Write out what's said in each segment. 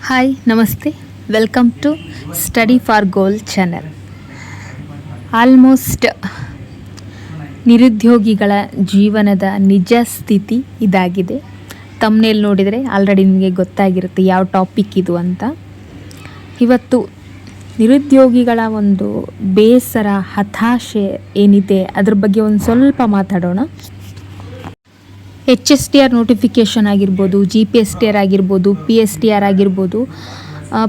Hi ನಮಸ್ತೆ, welcome to study for goal channel. Almost ನಿರುದ್ಯೋಗಿಗಳ ಜೀವನದ ನಿಜ ಸ್ಥಿತಿ ಇದಾಗಿದೆ. ತಮ್ನೇಲ್ ನೋಡಿದರೆ ಆಲ್ರೆಡಿ ನಿಮಗೆ ಗೊತ್ತಾಗಿರುತ್ತೆ ಯಾವ ಟಾಪಿಕ್ ಇದು ಅಂತ. ಇವತ್ತು ನಿರುದ್ಯೋಗಿಗಳ ಒಂದು ಬೇಸರ, ಹತಾಶೆ ಏನಿದೆ ಅದ್ರ ಬಗ್ಗೆ ಒಂದು ಸ್ವಲ್ಪ ಮಾತಾಡೋಣ. HSTR ನೋಟಿಫಿಕೇಷನ್ ಆಗಿರ್ಬೋದು, GPSTR ಆಗಿರ್ಬೋದು, PSTR ಆಗಿರ್ಬೋದು,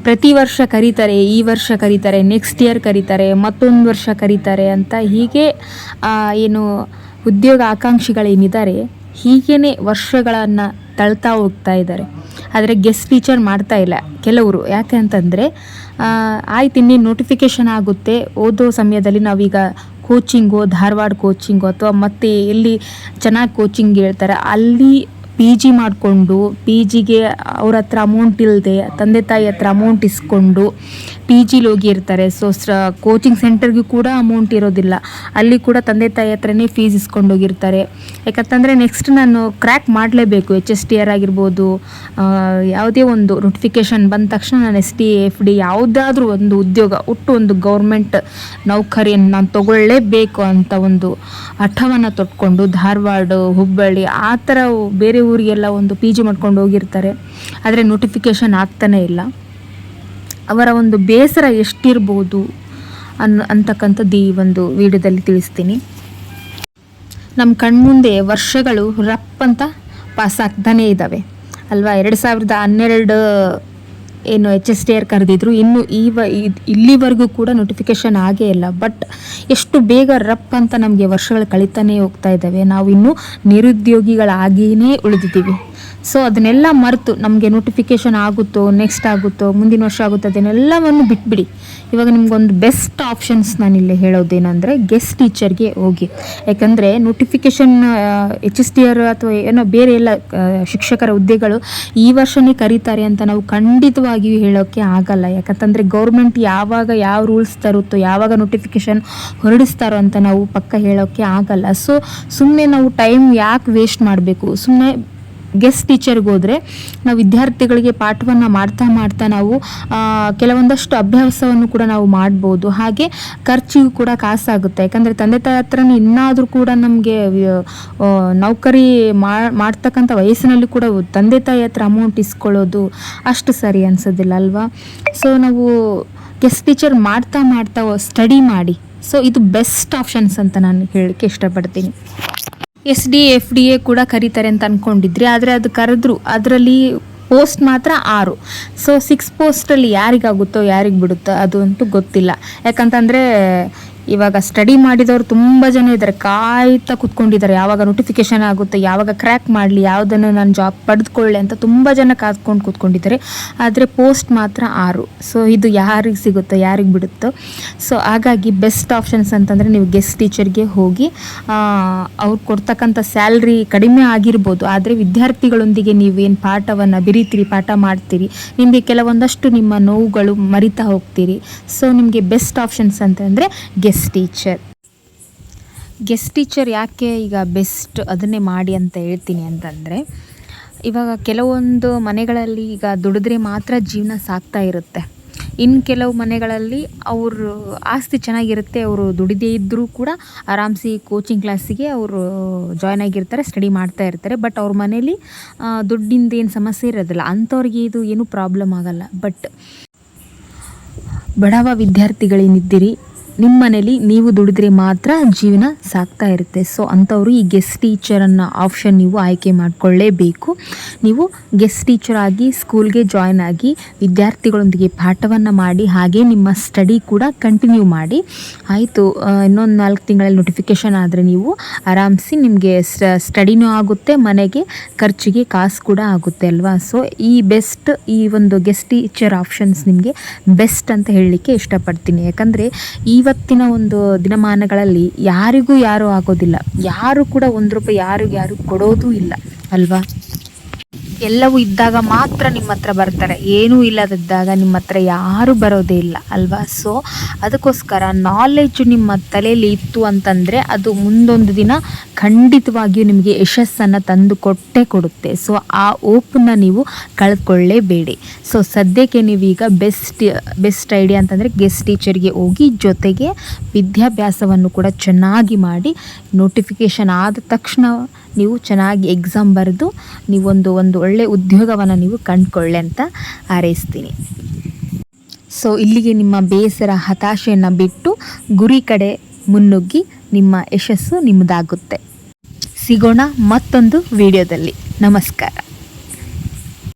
ಪ್ರತಿ ವರ್ಷ ಕರೀತಾರೆ, ಈ ವರ್ಷ ಕರೀತಾರೆ, ನೆಕ್ಸ್ಟ್ ಇಯರ್ ಕರೀತಾರೆ, ಮತ್ತೊಂದು ವರ್ಷ ಕರೀತಾರೆ ಅಂತ ಹೀಗೆ ಏನು ಉದ್ಯೋಗ ಆಕಾಂಕ್ಷಿಗಳೇನಿದ್ದಾರೆ ಹೀಗೇ ವರ್ಷಗಳನ್ನು ತಳ್ತಾ ಹೋಗ್ತಾ ಇದ್ದಾರೆ. ಆದರೆ ಗೆಸ್ಟ್ ಟೀಚರ್ ಮಾಡ್ತಾ ಇಲ್ಲ ಕೆಲವರು. ಯಾಕೆ ಅಂತಂದರೆ ಆಯ್ತು ಇನ್ನೇನು ನೋಟಿಫಿಕೇಷನ್ ಆಗುತ್ತೆ, ಓದೋ ಸಮಯದಲ್ಲಿ ನಾವೀಗ ಕೋಚಿಂಗು, ಧಾರವಾಡ ಕೋಚಿಂಗು ಅಥವಾ ಮತ್ತೆ ಎಲ್ಲಿ ಚೆನ್ನಾಗಿ ಕೋಚಿಂಗ್ ಹೇಳ್ತಾರೆ ಅಲ್ಲಿ PG ಮಾಡಿಕೊಂಡು, PGಗೆ ಅವ್ರ ಹತ್ರ ಅಮೌಂಟ್ ಇಲ್ಲದೆ ತಂದೆ ತಾಯಿ ಹತ್ರ ಅಮೌಂಟ್ ಇಸ್ಕೊಂಡು PGಲಿ ಹೋಗಿರ್ತಾರೆ. ಸೊ ಕೋಚಿಂಗ್ ಸೆಂಟರ್ಗೂ ಕೂಡ ಅಮೌಂಟ್ ಇರೋದಿಲ್ಲ, ಅಲ್ಲಿ ಕೂಡ ತಂದೆ ತಾಯಿ ಹತ್ರನೇ ಫೀಸ್ ಇಸ್ಕೊಂಡು ಹೋಗಿರ್ತಾರೆ. ಯಾಕಂತಂದರೆ ನೆಕ್ಸ್ಟ್ ನಾನು ಕ್ರ್ಯಾಕ್ ಮಾಡಲೇಬೇಕು, HSTR ಆಗಿರ್ಬೋದು, ಯಾವುದೇ ಒಂದು ನೋಟಿಫಿಕೇಷನ್ ಬಂದ ತಕ್ಷಣ ನಾನು ST FD ಯಾವುದಾದ್ರೂ ಒಂದು ಉದ್ಯೋಗ ಒಂದು ಗೌರ್ಮೆಂಟ್ ನೌಕರಿಯನ್ನು ನಾನು ತಗೊಳ್ಳೇಬೇಕು ಅಂತ ಒಂದು ಹಠವನ್ನು ತೊಟ್ಕೊಂಡು ಧಾರವಾಡ, ಹುಬ್ಬಳ್ಳಿ ಆ ಥರ ಬೇರೆ ಊರಿಗೆಲ್ಲ ಒಂದು PG ಮಾಡ್ಕೊಂಡು ಹೋಗಿರ್ತಾರೆ. ಆದರೆ ನೋಟಿಫಿಕೇಷನ್ ಆಗ್ತಾನೇ ಇಲ್ಲ. ಅವರ ಒಂದು ಬೇಸರ ಎಷ್ಟಿರ್ಬೋದು ಅಂತಕ್ಕಂಥದ್ದು ಈ ಒಂದು ವಿಡಿಯೋದಲ್ಲಿ ತಿಳಿಸ್ತೀನಿ. ನಮ್ಮ ಕಣ್ಮುಂದೆ ವರ್ಷಗಳು ರಪ್ ಅಂತ ಪಾಸ್ ಆಗ್ತಾನೇ ಇದ್ದಾವೆ ಅಲ್ವಾ. 2012 ಏನು HSTR ಕರೆದಿದ್ರು, ಇನ್ನು ಇಲ್ಲಿವರೆಗೂ ಕೂಡ ನೋಟಿಫಿಕೇಷನ್ ಆಗೇ ಇಲ್ಲ. ಬಟ್ ಎಷ್ಟು ಬೇಗ ರಪ್ ಅಂತ ನಮಗೆ ವರ್ಷಗಳು ಕಳೀತಾನೇ ಹೋಗ್ತಾ ಇದ್ದಾವೆ. ನಾವು ಇನ್ನೂ ನಿರುದ್ಯೋಗಿಗಳಾಗಿಯೇ ಉಳಿದಿದ್ದೀವಿ. ಸೊ ಅದನ್ನೆಲ್ಲ ಮರೆತು ನಮಗೆ ನೋಟಿಫಿಕೇಷನ್ ಆಗುತ್ತೋ, ನೆಕ್ಸ್ಟ್ ಆಗುತ್ತೋ, ಮುಂದಿನ ವರ್ಷ ಆಗುತ್ತೋ, ಅದನ್ನೆಲ್ಲವನ್ನು ಬಿಟ್ಬಿಡಿ. ಇವಾಗ ನಿಮ್ಗೊಂದು ಬೆಸ್ಟ್ ಆಪ್ಷನ್ಸ್ ನಾನಿಲ್ಲಿ ಹೇಳೋದೇನೆಂದರೆ ಗೆಸ್ಟ್ ಟೀಚರ್ಗೆ ಹೋಗಿ. ಯಾಕಂದರೆ ನೋಟಿಫಿಕೇಷನ್ HSTR ಅಥವಾ ಏನೋ ಬೇರೆ ಎಲ್ಲ ಶಿಕ್ಷಕರ ಹುದ್ದೆಗಳು ಈ ವರ್ಷನೇ ಕರೀತಾರೆ ಅಂತ ನಾವು ಖಂಡಿತವಾಗಿಯೂ ಹೇಳೋಕ್ಕೆ ಆಗಲ್ಲ. ಯಾಕಂತಂದರೆ ಗೌರ್ಮೆಂಟ್ ಯಾವಾಗ ಯಾವ ರೂಲ್ಸ್ ತರುತ್ತೋ, ಯಾವಾಗ ನೋಟಿಫಿಕೇಷನ್ ಹೊರಡಿಸ್ತಾರೋ ಅಂತ ನಾವು ಪಕ್ಕ ಹೇಳೋಕ್ಕೆ ಆಗಲ್ಲ. ಸೊ ಸುಮ್ಮನೆ ನಾವು ಟೈಮ್ ಯಾಕೆ ವೇಸ್ಟ್ ಮಾಡಬೇಕು? ಸುಮ್ಮನೆ ಗೆಸ್ಟ್ ಟೀಚರ್ಗೆ ಹೋದರೆ ನಾವು ವಿದ್ಯಾರ್ಥಿಗಳಿಗೆ ಪಾಠವನ್ನು ಮಾಡ್ತಾ ನಾವು ಕೆಲವೊಂದಷ್ಟು ಅಭ್ಯಾಸವನ್ನು ಕೂಡ ನಾವು ಮಾಡ್ಬೋದು. ಹಾಗೆ ಖರ್ಚಿಗೂ ಕೂಡ ಕಾಸಾಗುತ್ತೆ. ಯಾಕಂದರೆ ತಂದೆ ತಾಯಿ ಹತ್ರ ಇನ್ನಾದರೂ ಕೂಡ ನಮಗೆ ನೌಕರಿ ಮಾಡ್ತಕ್ಕಂಥ ವಯಸ್ಸಿನಲ್ಲಿ ಕೂಡ ತಂದೆ ತಾಯಿ ಹತ್ರ ಅಮೌಂಟ್ ಇಸ್ಕೊಳ್ಳೋದು ಅಷ್ಟು ಸರಿ ಅನಿಸೋದಿಲ್ಲ ಅಲ್ವಾ. ಸೊ ನಾವು ಗೆಸ್ಟ್ ಟೀಚರ್ ಮಾಡ್ತಾ ಸ್ಟಡಿ ಮಾಡಿ. ಸೊ ಇದು ಬೆಸ್ಟ್ ಆಪ್ಷನ್ಸ್ ಅಂತ ನಾನು ಹೇಳಲಿಕ್ಕೆ ಇಷ್ಟಪಡ್ತೀನಿ. SD FDA ಕೂಡ ಕರೀತಾರೆ ಅಂತ ಅಂದ್ಕೊಂಡಿದ್ರಿ, ಆದರೆ ಅದು ಕರೆದ್ರು, ಅದರಲ್ಲಿ ಪೋಸ್ಟ್ ಮಾತ್ರ 6. ಸೊ 6 ಪೋಸ್ಟಲ್ಲಿ ಯಾರಿಗಾಗುತ್ತೋ ಯಾರಿಗೆ ಬಿಡುತ್ತೋ ಅದು ಅಂತೂ ಗೊತ್ತಿಲ್ಲ. ಯಾಕಂತಂದರೆ ಇವಾಗ ಸ್ಟಡಿ ಮಾಡಿದವರು ತುಂಬ ಜನ ಇದ್ದಾರೆ, ಕಾಯ್ತಾ ಕೂತ್ಕೊಂಡಿದ್ದಾರೆ ಯಾವಾಗ ನೋಟಿಫಿಕೇಷನ್ ಆಗುತ್ತೆ, ಯಾವಾಗ ಕ್ರ್ಯಾಕ್ ಮಾಡಲಿ, ಯಾವುದನ್ನು ನಾನು ಜಾಬ್ ಪಡೆದುಕೊಳ್ಳಿ ಅಂತ ತುಂಬ ಜನ ಕಾದ್ಕೊಂಡು ಕೂತ್ಕೊಂಡಿದ್ದಾರೆ. ಆದರೆ ಪೋಸ್ಟ್ ಮಾತ್ರ 6. ಸೊ ಇದು ಯಾರಿಗೆ ಸಿಗುತ್ತೋ ಯಾರಿಗೆ ಬಿಡುತ್ತೋ. ಸೊ ಹಾಗಾಗಿ ಬೆಸ್ಟ್ ಆಪ್ಷನ್ಸ್ ಅಂತಂದರೆ ನೀವು ಗೆಸ್ಟ್ ಟೀಚರ್ಗೆ ಹೋಗಿ. ಅವ್ರು ಕೊಡ್ತಕ್ಕಂಥ ಸ್ಯಾಲ್ರಿ ಕಡಿಮೆ ಆಗಿರ್ಬೋದು, ಆದರೆ ವಿದ್ಯಾರ್ಥಿಗಳೊಂದಿಗೆ ನೀವೇನು ಪಾಠವನ್ನು ಬೆರೀತೀರಿ, ಪಾಠ ಮಾಡ್ತೀರಿ, ನಿಮಗೆ ಕೆಲವೊಂದಷ್ಟು ನಿಮ್ಮ ನೋವುಗಳು ಮರಿತಾ ಹೋಗ್ತೀರಿ. ಸೊ ನಿಮಗೆ ಬೆಸ್ಟ್ ಆಪ್ಷನ್ಸ್ ಅಂತಂದರೆ ಗೆಸ್ಟ್ ಟೀಚರ್ ಯಾಕೆ ಈಗ ಬೆಸ್ಟ್ ಅದನ್ನೇ ಮಾಡಿ ಅಂತ ಹೇಳ್ತೀನಿ ಅಂತಂದರೆ, ಇವಾಗ ಕೆಲವೊಂದು ಮನೆಗಳಲ್ಲಿ ಈಗ ದುಡಿದ್ರೆ ಮಾತ್ರ ಜೀವನ ಸಾಗ್ತಾ ಇರುತ್ತೆ. ಇನ್ನು ಕೆಲವು ಮನೆಗಳಲ್ಲಿ ಅವರು ಆಸ್ತಿ ಚೆನ್ನಾಗಿರುತ್ತೆ, ಅವರು ದುಡಿದೇ ಇದ್ದರೂ ಕೂಡ ಆರಾಮ್ಸಿ ಕೋಚಿಂಗ್ ಕ್ಲಾಸಿಗೆ ಅವರು ಜಾಯ್ನ್ ಆಗಿರ್ತಾರೆ, ಸ್ಟಡಿ ಮಾಡ್ತಾ ಇರ್ತಾರೆ. ಬಟ್ ಅವ್ರ ಮನೇಲಿ ದುಡ್ಡಿಂದ ಏನು ಸಮಸ್ಯೆ ಇರೋದಿಲ್ಲ, ಅಂಥವ್ರಿಗೆ ಇದು ಏನೂ ಪ್ರಾಬ್ಲಮ್ ಆಗಲ್ಲ. ಬಟ್ ಬಡವ ವಿದ್ಯಾರ್ಥಿಗಳೇನಿದ್ದೀರಿ, ನಿಮ್ಮ ಮನೇಲಿ ನೀವು ದುಡಿದ್ರೆ ಮಾತ್ರ ಜೀವನ ಸಾಗ್ತಾ ಇರುತ್ತೆ. ಸೊ ಅಂಥವರು ಈ ಗೆಸ್ಟ್ ಟೀಚರನ್ನು ಆಪ್ಷನ್ ನೀವು ಆಯ್ಕೆ ಮಾಡಿಕೊಳ್ಳೇಬೇಕು. ನೀವು ಗೆಸ್ಟ್ ಟೀಚರ್ ಆಗಿ ಸ್ಕೂಲ್ಗೆ ಜಾಯ್ನ್ ಆಗಿ ವಿದ್ಯಾರ್ಥಿಗಳೊಂದಿಗೆ ಪಾಠವನ್ನು ಮಾಡಿ, ಹಾಗೆ ನಿಮ್ಮ ಸ್ಟಡಿ ಕೂಡ ಕಂಟಿನ್ಯೂ ಮಾಡಿ. ಆಯಿತು, ಇನ್ನೊಂದು 4 ತಿಂಗಳಲ್ಲಿ ನೋಟಿಫಿಕೇಷನ್ ಆದರೆ ನೀವು ಆರಾಮ್ಸಿ ನಿಮಗೆ ಸ್ಟಡಿನೂ ಆಗುತ್ತೆ, ಮನೆಗೆ ಖರ್ಚಿಗೆ ಕಾಸು ಕೂಡ ಆಗುತ್ತೆ ಅಲ್ವಾ. ಸೊ ಈ ಒಂದು ಗೆಸ್ಟ್ ಟೀಚರ್ ಆಪ್ಷನ್ಸ್ ನಿಮಗೆ ಬೆಸ್ಟ್ ಅಂತ ಹೇಳಲಿಕ್ಕೆ ಇಷ್ಟಪಡ್ತೀನಿ. ಯಾಕಂದರೆ ಇವತ್ತಿನ ಒಂದು ದಿನಮಾನಗಳಲ್ಲಿ ಯಾರಿಗೂ ಯಾರೂ ಆಗೋದಿಲ್ಲ, ಯಾರು ಕೂಡ ₹1 ಯಾರು ಕೊಡೋದೂ ಇಲ್ಲ ಅಲ್ವಾ. ಎಲ್ಲವೂ ಇದ್ದಾಗ ಮಾತ್ರ ನಿಮ್ಮ ಹತ್ರ ಬರ್ತಾರೆ, ಏನೂ ಇಲ್ಲದಿದ್ದಾಗ ನಿಮ್ಮ ಹತ್ರ ಯಾರೂ ಬರೋದೇ ಇಲ್ಲ ಅಲ್ವಾ. ಸೊ ಅದಕ್ಕೋಸ್ಕರ ನಾಲೆಡ್ಜ್ ನಿಮ್ಮ ತಲೆಯಲ್ಲಿ ಇತ್ತು ಅಂತಂದರೆ ಅದು ಮುಂದೊಂದು ದಿನ ಖಂಡಿತವಾಗಿಯೂ ನಿಮಗೆ ಯಶಸ್ಸನ್ನು ತಂದು ಕೊಟ್ಟೇ ಕೊಡುತ್ತೆ. ಸೊ ಆ ಓಪನ್ನ ನೀವು ಕಳೆದುಕೊಳ್ಳೇಬೇಡಿ. ಸೊ ಸದ್ಯಕ್ಕೆ ನೀವೀಗ ಬೆಸ್ಟ್ ಐಡಿಯಾ ಅಂತಂದರೆ ಗೆಸ್ಟ್ ಟೀಚರ್ಗೆ ಹೋಗಿ, ಜೊತೆಗೆ ವಿದ್ಯಾಭ್ಯಾಸವನ್ನು ಕೂಡ ಚೆನ್ನಾಗಿ ಮಾಡಿ, ನೋಟಿಫಿಕೇಷನ್ ಆದ ತಕ್ಷಣ ನೀವು ಚೆನ್ನಾಗಿ ಎಕ್ಸಾಮ್ ಬರೆದು ನೀವೊಂದು ಒಳ್ಳೆ ಉದ್ಯೋಗವನ್ನು ನೀವು ಕಂಡುಕೊಳ್ಳಿ ಅಂತ ಹಾರೈಸ್ತೀನಿ. ಸೊ ಇಲ್ಲಿಗೆ ನಿಮ್ಮ ಬೇಸರ ಹತಾಶೆಯನ್ನು ಬಿಟ್ಟು ಗುರಿ ಕಡೆ ಮುನ್ನುಗ್ಗಿ ನಿಮ್ಮ ಯಶಸ್ಸು ನಿಮ್ಮದಾಗುತ್ತೆ. ಸಿಗೋಣ ಮತ್ತೊಂದು ವಿಡಿಯೋದಲ್ಲಿ. ನಮಸ್ಕಾರ.